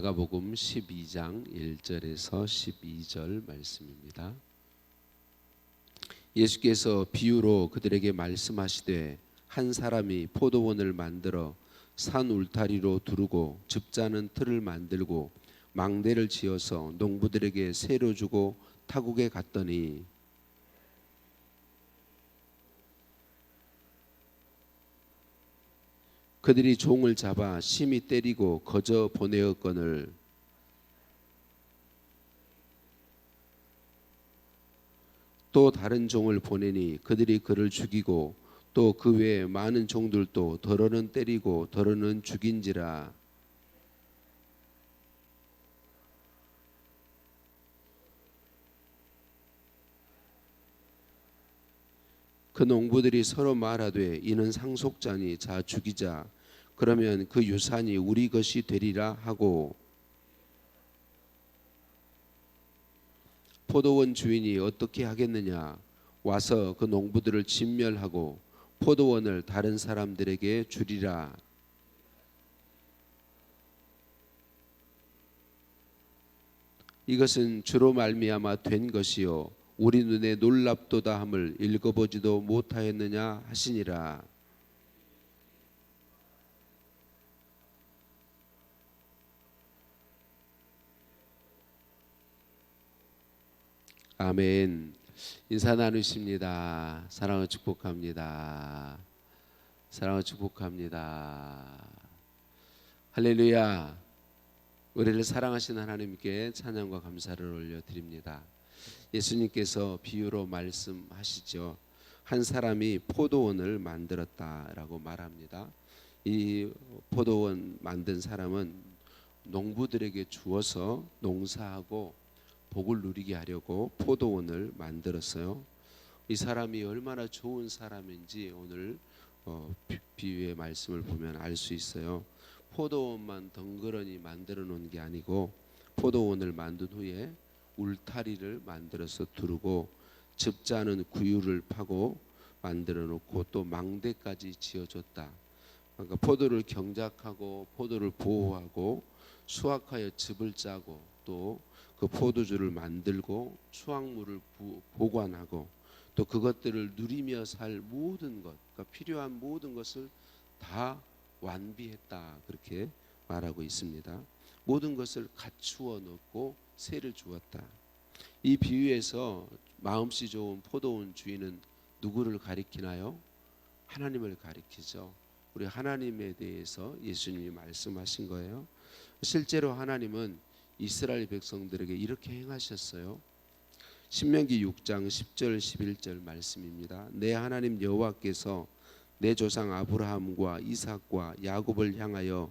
마가복음 12장 1절에서 12절 말씀입니다. 예수께서 비유로 그들에게 말씀하시되 한 사람이 포도원을 만들어 산 울타리로 두르고 즙자는 틀을 만들고 망대를 지어서 농부들에게 세로 주고 타국에 갔더니 그들이 종을 잡아 심히 때리고 거저 보내었거늘 또 다른 종을 보내니 그들이 그를 죽이고 또 그 외에 많은 종들도 더러는 때리고 더러는 죽인지라. 그 농부들이 서로 말하되 이는 상속자니 자 죽이자. 그러면 그 유산이 우리 것이 되리라 하고 포도원 주인이 어떻게 하겠느냐. 와서 그 농부들을 진멸하고 포도원을 다른 사람들에게 주리라. 이것은 주로 말미암아 된 것이요 우리 눈에 놀랍도다 함을 읽어보지도 못하였느냐 하시니라. 아멘. 인사 나누십니다. 사랑을 축복합니다. 사랑을 축복합니다. 할렐루야. 우리를 사랑하신 하나님께 찬양과 감사를 올려드립니다. 예수님께서 비유로 말씀하시죠. 한 사람이 포도원을 만들었다라고 말합니다. 이 포도원 만든 사람은 농부들에게 주어서 농사하고 복을 누리게 하려고 포도원을 만들었어요. 이 사람이 얼마나 좋은 사람인지 오늘 비유의 말씀을 보면 알 수 있어요. 포도원만 덩그러니 만들어 놓은 게 아니고 포도원을 만든 후에 울타리를 만들어서 두르고 즙자는 구유를 파고 만들어 놓고 또 망대까지 지어줬다. 그러니까 포도를 경작하고 포도를 보호하고 수확하여 즙을 짜고 또 그 포도주를 만들고 수확물을 보관하고 또 그것들을 누리며 살 모든 것, 그러니까 필요한 모든 것을 다 완비했다 그렇게 말하고 있습니다. 모든 것을 갖추어 놓고 세를 주었다. 이 비유에서 마음씨 좋은 포도원 주인은 누구를 가리키나요? 하나님을 가리키죠. 우리 하나님에 대해서 예수님이 말씀하신 거예요. 실제로 하나님은 이스라엘 백성들에게 이렇게 행하셨어요. 신명기 6장 10절 11절 말씀입니다. 내 하나님 여호와께서 내 조상 아브라함과 이삭과 야곱을 향하여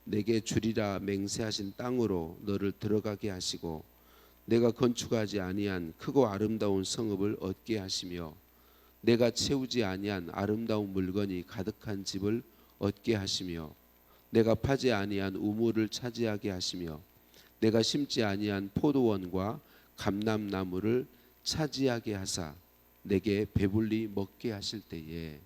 내게 주리라 맹세하신 땅으로 너를 들어가게 하시고 내가 건축하지 아니한 크고 아름다운 성읍을 얻게 하시며 내가 채우지 아니한 아름다운 물건이 가득한 집을 얻게 하시며 내가 파지 아니한 우물을 차지하게 하시며 내가 심지 아니한 포도원과 감람나무를 차지하게 하사 내게 배불리 먹게 하실 때에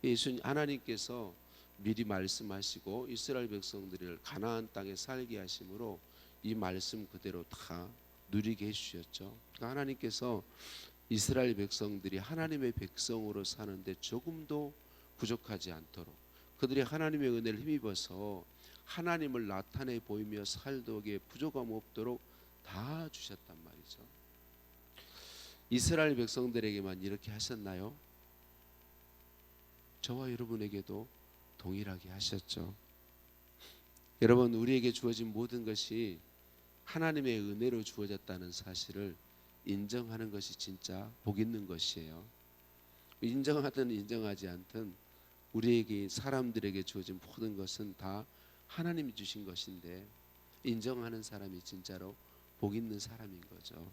예수님 하나님께서 미리 말씀하시고 이스라엘 백성들을 가나안 땅에 살게 하심으로 이 말씀 그대로 다 누리게 해주셨죠. 그러니까 하나님께서 이스라엘 백성들이 하나님의 백성으로 사는데 조금도 부족하지 않도록 그들이 하나님의 은혜를 힘입어서 하나님을 나타내 보이며 살도록 부족함 없도록 다 주셨단 말이죠. 이스라엘 백성들에게만 이렇게 하셨나요? 저와 여러분에게도 동일하게 하셨죠. 여러분, 우리에게 주어진 모든 것이 하나님의 은혜로 주어졌다는 사실을 인정하는 것이 진짜 복 있는 것이에요. 인정하든 인정하지 않든 우리에게 사람들에게 주어진 모든 것은 다 하나님이 주신 것인데 인정하는 사람이 진짜로 복 있는 사람인 거죠.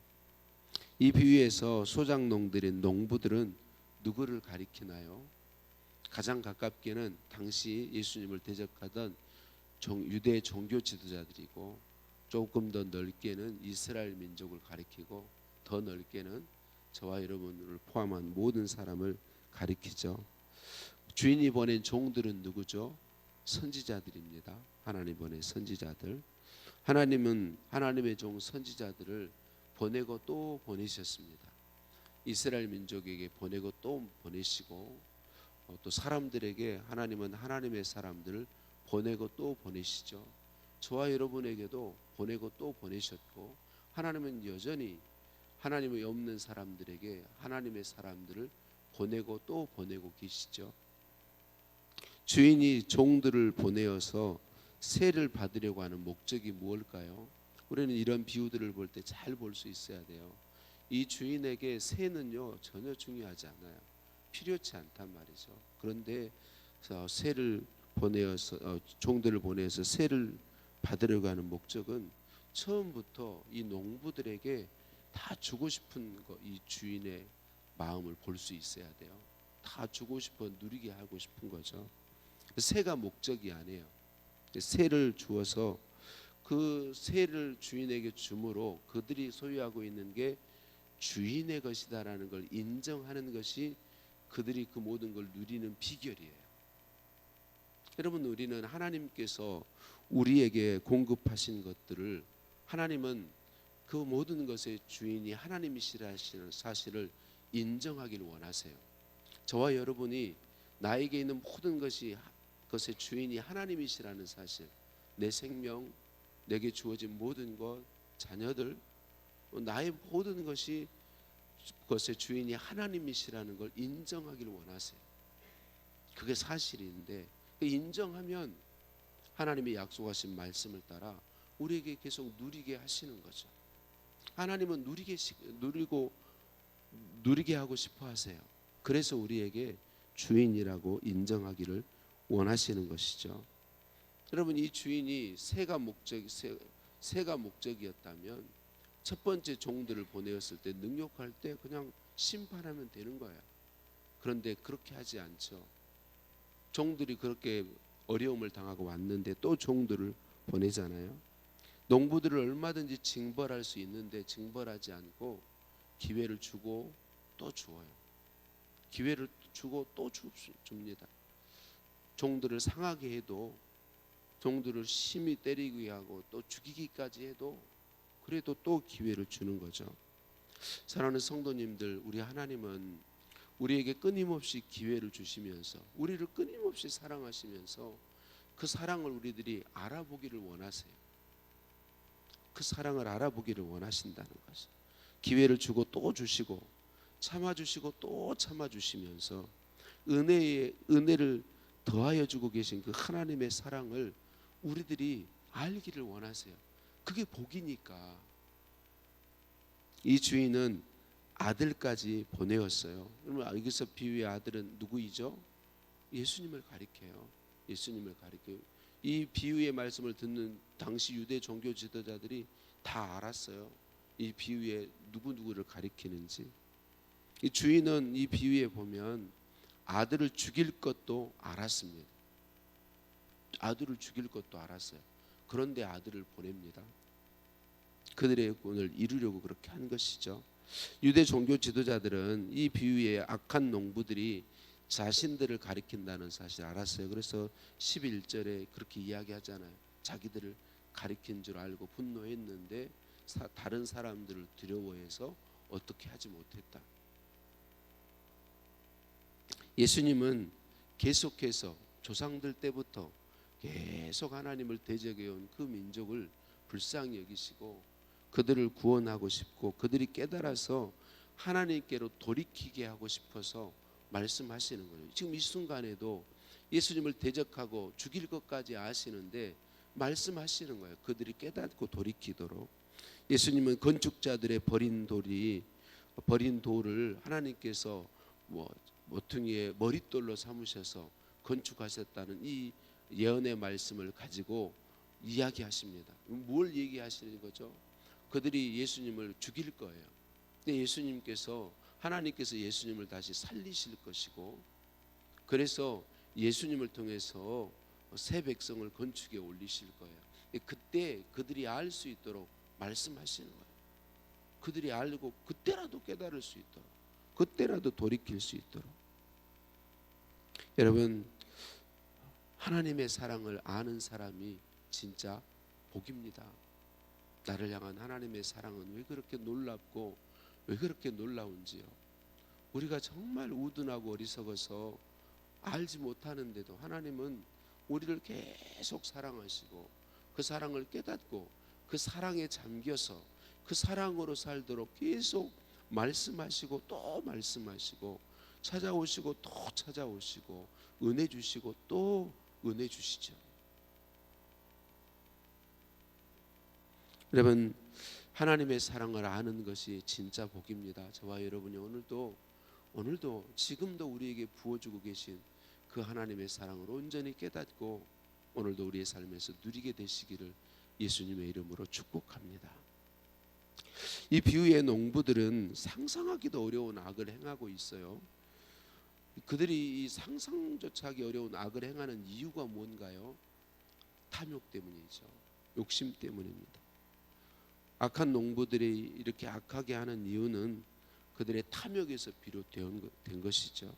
이 비유에서 소작농들인 농부들은 누구를 가리키나요? 가장 가깝게는 당시 예수님을 대적하던 유대 종교 지도자들이고 조금 더 넓게는 이스라엘 민족을 가리키고 더 넓게는 저와 여러분을 포함한 모든 사람을 가리키죠. 주인이 보낸 종들은 누구죠? 선지자들입니다. 하나님 보낸 선지자들. 하나님은 하나님의 종 선지자들을 보내고 또 보내셨습니다. 이스라엘 민족에게 보내고 또 보내시고, 또 사람들에게 하나님은 하나님의 사람들을 보내고 또 보내시죠. 저와 여러분에게도 보내고 또 보내셨고, 하나님은 여전히 하나님이 없는 사람들에게 하나님의 사람들을 보내고 또 보내고 계시죠. 주인이 종들을 보내어서 세를 받으려고 하는 목적이 무엇일까요? 우리는 이런 비유들을 볼 때 잘 볼 수 있어야 돼요. 이 주인에게 세는요 전혀 중요하지 않아요. 필요치 않단 말이죠. 그런데 세를 보내어서 종들을 보내서 세를 받으려고 하는 목적은 처음부터 이 농부들에게 다 주고 싶은 거, 이 주인의 마음을 볼 수 있어야 돼요. 다 주고 싶어, 누리게 하고 싶은 거죠. 세가 목적이 아니에요. 세를 주어서 그 세를 주인에게 주므로 그들이 소유하고 있는 게 주인의 것이다라는 걸 인정하는 것이 그들이 그 모든 걸 누리는 비결이에요. 여러분, 우리는 하나님께서 우리에게 공급하신 것들을, 하나님은 그 모든 것의 주인이 하나님이시라는 사실을 인정하기를 원하세요. 저와 여러분이 나에게 있는 모든 것이 그것의 주인이 하나님이시라는 사실, 내 생명, 내게 주어진 모든 것, 자녀들, 나의 모든 것이 그것의 주인이 하나님이시라는 걸 인정하기를 원하세요. 그게 사실인데, 인정하면 하나님이 약속하신 말씀을 따라 우리에게 계속 누리게 하시는 거죠. 하나님은 누리게 하고 싶어 하세요. 그래서 우리에게 주인이라고 인정하기를 원하시는 것이죠. 여러분, 이 주인이 세가 목적이었다면 첫 번째 종들을 보내었을 때 능욕할 때 그냥 심판하면 되는 거예요. 그런데 그렇게 하지 않죠. 종들이 그렇게 어려움을 당하고 왔는데 또 종들을 보내잖아요. 농부들을 얼마든지 징벌할 수 있는데 징벌하지 않고 기회를 주고 또 주어요. 기회를 주고 또 줍니다. 종들을 상하게 해도, 종들을 심히 때리게 하고 또 죽이기까지 해도 그래도 또 기회를 주는 거죠. 사랑하는 성도님들, 우리 하나님은 우리에게 끊임없이 기회를 주시면서 우리를 끊임없이 사랑하시면서 그 사랑을 우리들이 알아보기를 원하세요. 그 사랑을 알아보기를 원하신다는 것이죠. 기회를 주고 또 주시고 참아주시고 또 참아주시면서 은혜를 더하여 주고 계신 그 하나님의 사랑을 우리들이 알기를 원하세요. 그게 복이니까. 이 주인은 아들까지 보내었어요. 그러면 여기서 비유의 아들은 누구이죠? 예수님을 가리켜요. 예수님을 가리켜요. 이 비유의 말씀을 듣는 당시 유대 종교 지도자들이 다 알았어요. 이 비유에 누구를 가리키는지. 이 주인은 이 비유에 보면 아들을 죽일 것도 알았습니다. 아들을 죽일 것도 알았어요. 그런데 아들을 보냅니다. 그들의 꿈을 이루려고 그렇게 한 것이죠. 유대 종교 지도자들은 이 비유에 악한 농부들이 자신들을 가리킨다는 사실을 알았어요. 그래서 11절에 그렇게 이야기하잖아요. 자기들을 가리킨 줄 알고 분노했는데 다른 사람들을 두려워해서 어떻게 하지 못했다. 예수님은 계속해서 조상들 때부터 계속 하나님을 대적해온 그 민족을 불쌍히 여기시고 그들을 구원하고 싶고 그들이 깨달아서 하나님께로 돌이키게 하고 싶어서 말씀하시는 거예요. 지금 이 순간에도 예수님을 대적하고 죽일 것까지 아시는데 말씀하시는 거예요. 그들이 깨닫고 돌이키도록. 예수님은 건축자들의 버린 돌을 하나님께서 모퉁이의 머릿돌로 삼으셔서 건축하셨다는 이 예언의 말씀을 가지고 이야기하십니다. 뭘 얘기하시는 거죠? 그들이 예수님을 죽일 거예요. 근데 하나님께서 예수님을 다시 살리실 것이고, 그래서 예수님을 통해서 새 백성을 건축에 올리실 거예요. 그때 그들이 알 수 있도록 말씀하시는 거예요. 그들이 알고 그때라도 깨달을 수 있도록, 그때라도 돌이킬 수 있도록. 여러분, 하나님의 사랑을 아는 사람이 진짜 복입니다. 나를 향한 하나님의 사랑은 왜 그렇게 놀랍고 왜 그렇게 놀라운지요. 우리가 정말 우둔하고 어리석어서 알지 못하는데도 하나님은 우리를 계속 사랑하시고 그 사랑을 깨닫고 그 사랑에 잠겨서 그 사랑으로 살도록 계속 말씀하시고 또 말씀하시고 찾아오시고 또 찾아오시고 은혜 주시고 또 은혜 주시죠. 여러분, 하나님의 사랑을 아는 것이 진짜 복입니다. 저와 여러분이 오늘도 지금도 우리에게 부어주고 계신 그 하나님의 사랑을 온전히 깨닫고 오늘도 우리의 삶에서 누리게 되시기를 예수님의 이름으로 축복합니다. 이 비유의 농부들은 상상하기도 어려운 악을 행하고 있어요. 그들이 이 상상조차 하기 어려운 악을 행하는 이유가 뭔가요? 탐욕 때문이죠. 욕심 때문입니다. 악한 농부들이 이렇게 악하게 하는 이유는 그들의 탐욕에서 비롯된 것이죠.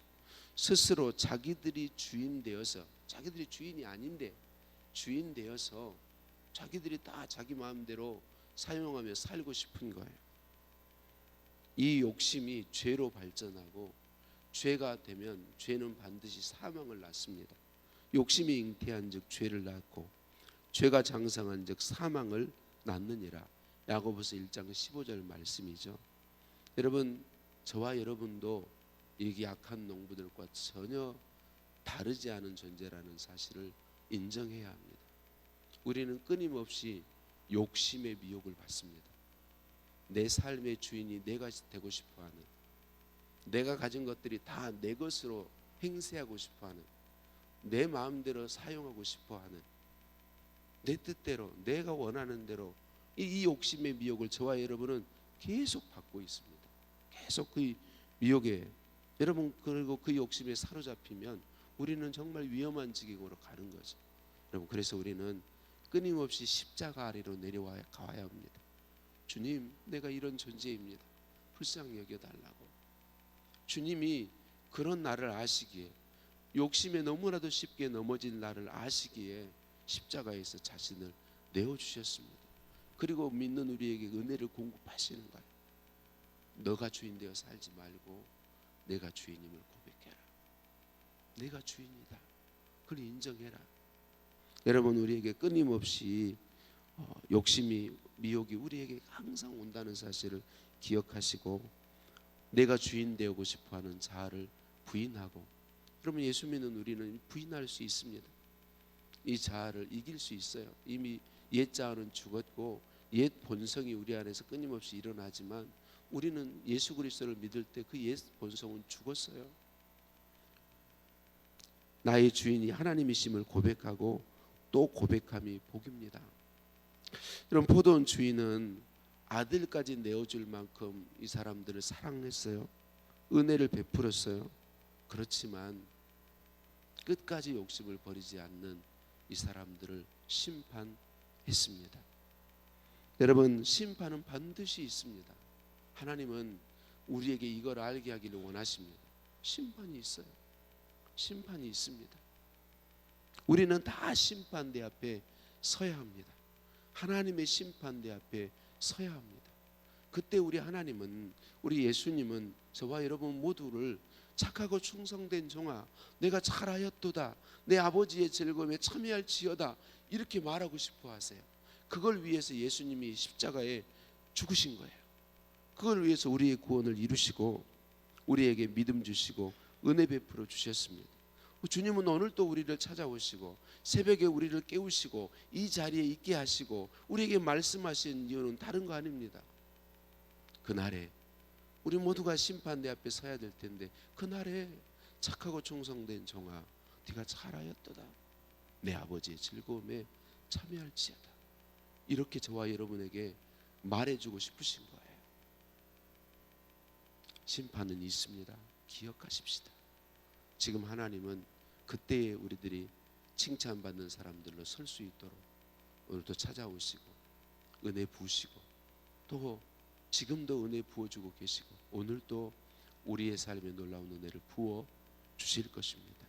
스스로 자기들이 주인 되어서, 자기들이 주인이 아닌데 주인 되어서 자기들이 다 자기 마음대로 사용하며 살고 싶은 거예요. 이 욕심이 죄로 발전하고 죄가 되면 죄는 반드시 사망을 낳습니다. 욕심이 잉태한 즉 죄를 낳고 죄가 장성한 즉 사망을 낳느니라. 야고보서 1장 15절 말씀이죠. 여러분, 저와 여러분도 이 약한 농부들과 전혀 다르지 않은 존재라는 사실을 인정해야 합니다. 우리는 끊임없이 욕심의 미혹을 받습니다. 내 삶의 주인이 내가 되고 싶어하는, 내가 가진 것들이 다 내 것으로 행세하고 싶어하는, 내 마음대로 사용하고 싶어하는, 내 뜻대로 내가 원하는 대로 이 욕심의 미혹을 저와 여러분은 계속 받고 있습니다. 계속 그 미혹에 여러분, 그리고 그 욕심에 사로잡히면 우리는 정말 위험한 지경으로 가는 거죠. 여러분, 그래서 우리는 끊임없이 십자가 아래로 내려와야 합니다. 주님, 내가 이런 존재입니다. 불쌍히 여겨달라고. 주님이 그런 나를 아시기에, 욕심에 너무나도 쉽게 넘어진 나를 아시기에 십자가에서 자신을 내어주셨습니다. 그리고 믿는 우리에게 은혜를 공급하시는 거예요. 너가 주인 되어 살지 말고 내가 주인임을 고백해라. 내가 주인이다. 그걸 인정해라. 여러분, 우리에게 끊임없이 욕심이, 미혹이 우리에게 항상 온다는 사실을 기억하시고 내가 주인 되고 싶어하는 자아를 부인하고, 그러면 예수 믿는 우리는 부인할 수 있습니다. 이 자아를 이길 수 있어요. 이미 옛 자아는 죽었고 옛 본성이 우리 안에서 끊임없이 일어나지만 우리는 예수 그리스도를 믿을 때 그 옛 본성은 죽었어요. 나의 주인이 하나님이심을 고백하고 또 고백함이 복입니다. 여러분, 포도원 주인은 아들까지 내어줄 만큼 이 사람들을 사랑했어요. 은혜를 베풀었어요. 그렇지만 끝까지 욕심을 버리지 않는 이 사람들을 심판했습니다. 여러분, 심판은 반드시 있습니다. 하나님은 우리에게 이걸 알게 하기를 원하십니다. 심판이 있어요. 심판이 있습니다. 우리는 다 심판대 앞에 서야 합니다. 하나님의 심판대 앞에 서야 합니다. 그때 우리 하나님은, 우리 예수님은 저와 여러분 모두를 착하고 충성된 종아, 내가 잘하였도다, 내 아버지의 즐거움에 참여할지어다, 이렇게 말하고 싶어 하세요. 그걸 위해서 예수님이 십자가에 죽으신 거예요. 그걸 위해서 우리의 구원을 이루시고 우리에게 믿음 주시고 은혜 베풀어 주셨습니다. 주님은 오늘 또 우리를 찾아오시고 새벽에 우리를 깨우시고 이 자리에 있게 하시고 우리에게 말씀하신 이유는 다른 거 아닙니다. 그날에 우리 모두가 심판대 앞에 서야 될 텐데, 그날에 착하고 충성된 종아, 네가 잘하였도다, 내 아버지의 즐거움에 참여할지어다, 이렇게 저와 여러분에게 말해주고 싶으신 거예요. 심판은 있습니다. 기억하십시다. 지금 하나님은 그때에 우리들이 칭찬받는 사람들로 설 수 있도록 오늘도 찾아오시고 은혜 부으시고 또 지금도 은혜 부어주고 계시고 오늘도 우리의 삶에 놀라운 은혜를 부어 주실 것입니다.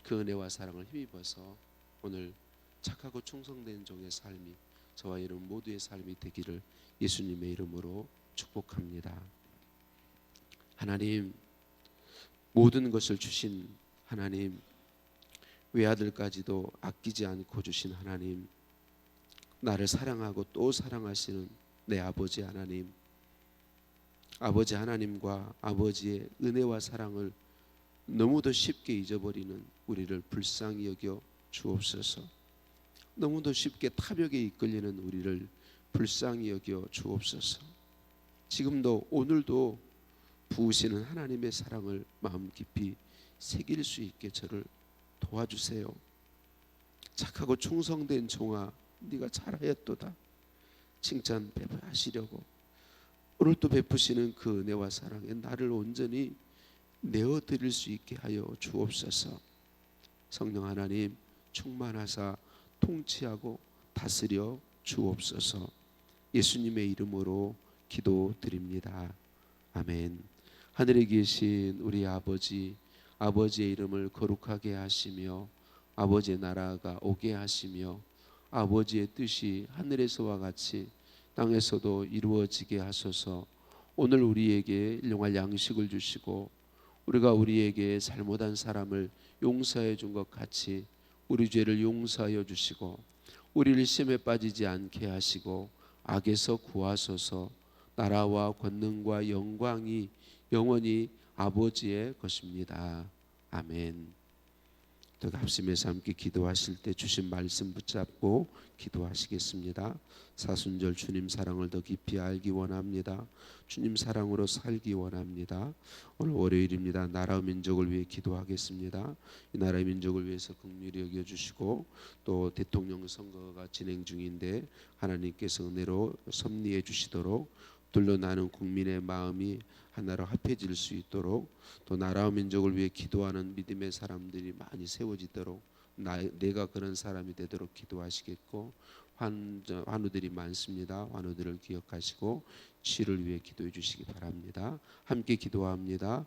그 은혜와 사랑을 힘입어서 오늘 착하고 충성된 종의 삶이 저와 여러분 모두의 삶이 되기를 예수님의 이름으로 축복합니다. 하나님, 모든 것을 주신 하나님, 외아들까지도 아끼지 않고 주신 하나님, 나를 사랑하고 또 사랑하시는 내 아버지 하나님, 아버지 하나님과 아버지의 은혜와 사랑을 너무도 쉽게 잊어버리는 우리를 불쌍히 여겨 주옵소서. 너무도 쉽게 탐욕에 이끌리는 우리를 불쌍히 여겨 주옵소서. 지금도 오늘도 부으시는 하나님의 사랑을 마음 깊이 새길 수 있게 저를 도와주세요. 착하고 충성된 종아, 네가 잘하였도다 칭찬 베푸시려고 오늘 또 베푸시는 그 은혜와 사랑에 나를 온전히 내어드릴 수 있게 하여 주옵소서. 성령 하나님 충만하사 통치하고 다스려 주옵소서. 예수님의 이름으로 기도드립니다. 아멘. 하늘에 계신 우리 아버지, 아버지의 이름을 거룩하게 하시며 아버지의 나라가 오게 하시며 아버지의 뜻이 하늘에서와 같이 땅에서도 이루어지게 하소서. 오늘 우리에게 일용할 양식을 주시고 우리가 우리에게 잘못한 사람을 용서해 준 것 같이 우리 죄를 용서하여 주시고 우리를 시험에 빠지지 않게 하시고 악에서 구하소서. 나라와 권능과 영광이 영원히 아버지의 것입니다. 아멘. 더 합심해서 함께 기도하실 때 주신 말씀 붙잡고 기도하시겠습니다. 사순절 주님 사랑을 더 깊이 알기 원합니다. 주님 사랑으로 살기 원합니다. 오늘 월요일입니다. 나라 민족을 위해 기도하겠습니다. 이 나라 민족을 위해서 긍휼히 여겨주시고 또 대통령 선거가 진행 중인데 하나님께서 은혜로 섭리해 주시도록 둘러나는 국민의 마음이 하나로 합해질 수 있도록 또 나라와 민족을 위해 기도하는 믿음의 사람들이 많이 세워지도록 내가 그런 사람이 되도록 기도하시겠고 환우들이 많습니다. 환우들을 기억하시고 치유를 위해 기도해 주시기 바랍니다. 함께 기도합니다.